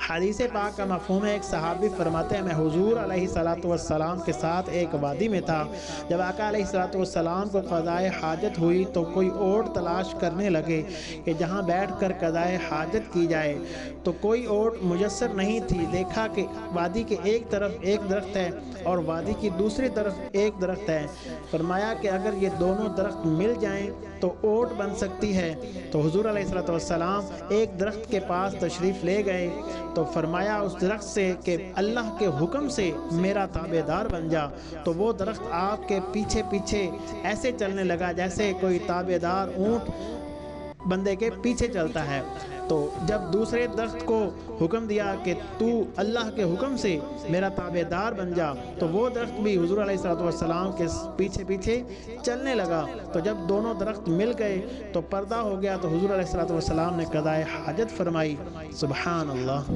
حدیث پاک کا مفہوم ہے، ایک صحابی فرماتے ہیں میں حضور علیہ الصلوۃ والسلام کے ساتھ ایک وادی میں تھا، جب آقا علیہ الصلوۃ والسلام کو قضائے حاجت ہوئی تو کوئی اوٹ تلاش کرنے لگے کہ جہاں بیٹھ کر قضائے حاجت کی جائے، تو کوئی اوٹ میسر نہیں تھی۔ دیکھا کہ وادی کے ایک طرف ایک درخت ہے اور وادی کی دوسری طرف ایک درخت ہے، فرمایا کہ اگر یہ دونوں درخت مل جائیں تو اوٹ بن سکتی ہے۔ تو حضور علیہ الصلوۃ والسلام ایک درخت کے پاس تشریف لے گئے تو فرمایا اس درخت سے کہ اللہ کے حکم سے میرا تابع دار بن جا، تو وہ درخت آپ کے پیچھے پیچھے ایسے چلنے لگا جیسے کوئی تابع دار اونٹ بندے کے پیچھے چلتا ہے۔ تو جب دوسرے درخت کو حکم دیا کہ تو اللہ کے حکم سے میرا تابع دار بن جا، تو وہ درخت بھی حضور علیہ الصلوۃ والسلام کے پیچھے پیچھے چلنے لگا۔ تو جب دونوں درخت مل گئے تو پردہ ہو گیا، تو حضور علیہ الصلوۃ والسلام نے قضائے حاجت فرمائی۔ سبحان اللہ۔